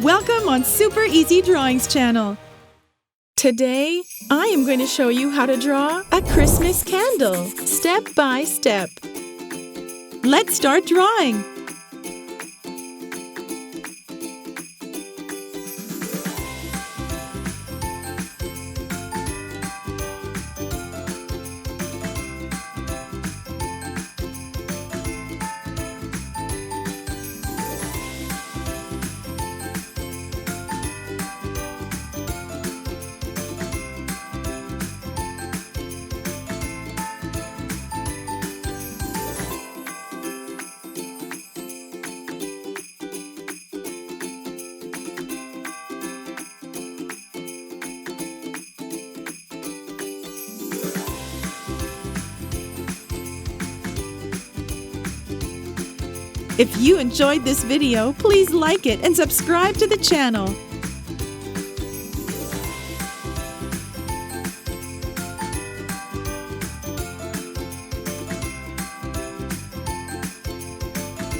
Welcome on Super Easy Drawings channel. Today, I am going to show you how to draw a Christmas candle, step by step. Let's start drawing. If you enjoyed this video, please like it and subscribe to the channel.